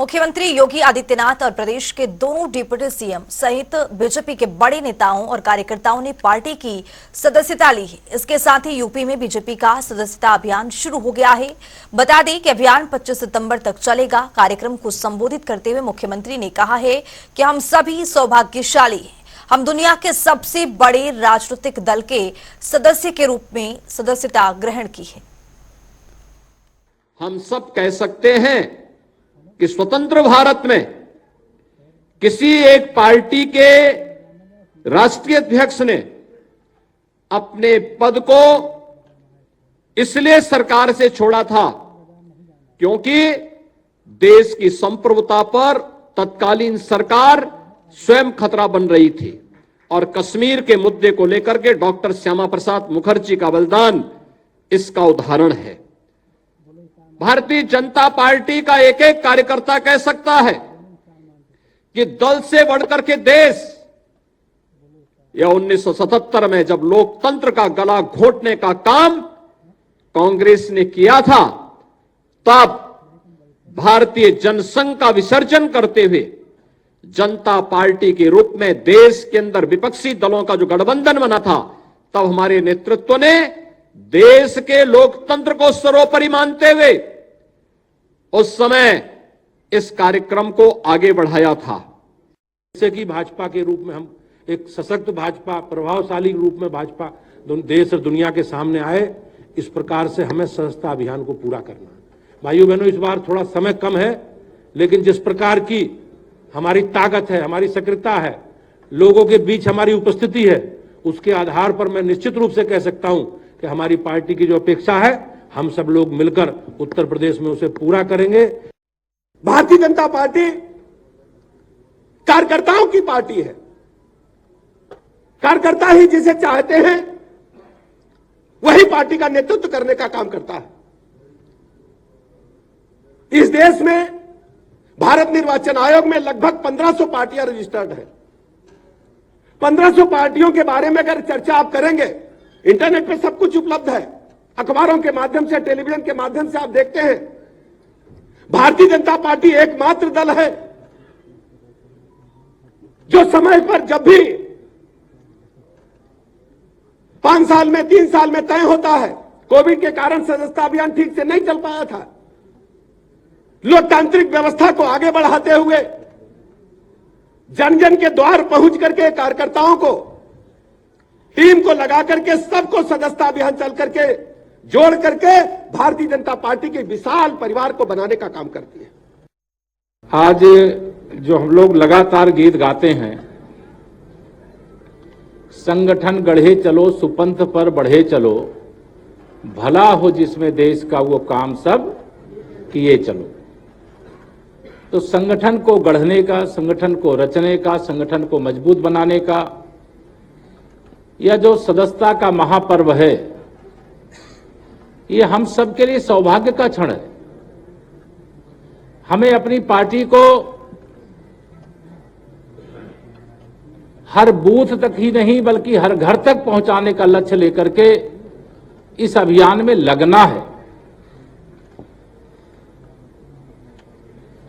मुख्यमंत्री योगी आदित्यनाथ और प्रदेश के दोनों डिप्टी सीएम सहित बीजेपी के बड़े नेताओं और कार्यकर्ताओं ने पार्टी की सदस्यता ली है। इसके साथ ही यूपी में बीजेपी का सदस्यता अभियान शुरू हो गया है। बता दें कि अभियान 25 सितंबर तक चलेगा। कार्यक्रम को संबोधित करते हुए मुख्यमंत्री ने कहा है कि हम सभी सौभाग्यशाली हैं। हम दुनिया के सबसे बड़े राजनीतिक दल के सदस्य के रूप में सदस्यता ग्रहण की है। हम सब कह सकते हैं कि स्वतंत्र भारत में किसी एक पार्टी के राष्ट्रीय अध्यक्ष ने अपने पद को इसलिए सरकार से छोड़ा था क्योंकि देश की संप्रभुता पर तत्कालीन सरकार स्वयं खतरा बन रही थी और कश्मीर के मुद्दे को लेकर के डॉक्टर श्यामा प्रसाद मुखर्जी का बलिदान इसका उदाहरण है। भारतीय जनता पार्टी का एक एक कार्यकर्ता कह सकता है कि दल से बढ़कर के देश, यह 1977 में जब लोकतंत्र का गला घोटने का काम कांग्रेस ने किया था, तब भारतीय जनसंघ का विसर्जन करते हुए जनता पार्टी के रूप में देश के अंदर विपक्षी दलों का जो गठबंधन बना था, तब हमारे नेतृत्व ने देश के लोकतंत्र को सर्वोपरि मानते हुए उस समय इस कार्यक्रम को आगे बढ़ाया था। जैसे कि भाजपा के रूप में हम एक सशक्त भाजपा, प्रभावशाली रूप में भाजपा देश और दुनिया के सामने आए, इस प्रकार से हमें सदस्यता अभियान को पूरा करना है। भाइयों बहनों, इस बार थोड़ा समय कम है, लेकिन जिस प्रकार की हमारी ताकत है, हमारी सक्रियता है, लोगों के बीच हमारी उपस्थिति है, उसके आधार पर मैं निश्चित रूप से कह सकता हूं कि हमारी पार्टी की जो अपेक्षा है, हम सब लोग मिलकर उत्तर प्रदेश में उसे पूरा करेंगे। भारतीय जनता पार्टी कार्यकर्ताओं की पार्टी है। कार्यकर्ता ही जिसे चाहते हैं वही पार्टी का नेतृत्व करने का काम करता है। इस देश में भारत निर्वाचन आयोग में लगभग 1500 पार्टियां रजिस्टर्ड है। 1500 पार्टियों के बारे में अगर चर्चा आप करेंगे, इंटरनेट पे सब कुछ उपलब्ध है, अखबारों के माध्यम से, टेलीविजन के माध्यम से आप देखते हैं। भारतीय जनता पार्टी एकमात्र दल है जो समय पर जब भी 5 साल में, 3 साल में तय होता है, कोविड के कारण सदस्यता अभियान ठीक से नहीं चल पाया था, लोकतांत्रिक व्यवस्था को आगे बढ़ाते हुए जन जन के द्वार पहुंच करके कार्यकर्ताओं को, टीम को लगा करके सबको सदस्यता अभियान चल करके जोड़ करके भारतीय जनता पार्टी के विशाल परिवार को बनाने का काम करती है। आज जो हम लोग लगातार गीत गाते हैं, संगठन गढ़े चलो, सुपंथ पर बढ़े चलो, भला हो जिसमें देश का वो काम सब किए चलो। तो संगठन को गढ़ने का, संगठन को रचने का, संगठन को मजबूत बनाने का यह जो सदस्यता का महापर्व है, ये हम सबके लिए सौभाग्य का क्षण है। हमें अपनी पार्टी को हर बूथ तक ही नहीं बल्कि हर घर तक पहुंचाने का लक्ष्य लेकर के इस अभियान में लगना है।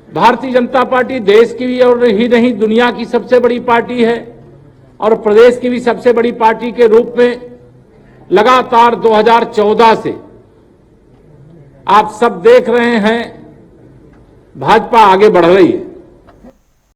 भारतीय जनता पार्टी देश की भी और ही नहीं दुनिया की सबसे बड़ी पार्टी है और प्रदेश की भी सबसे बड़ी पार्टी के रूप में लगातार 2014 से आप सब देख रहे हैं, भाजपा आगे बढ़ रही है।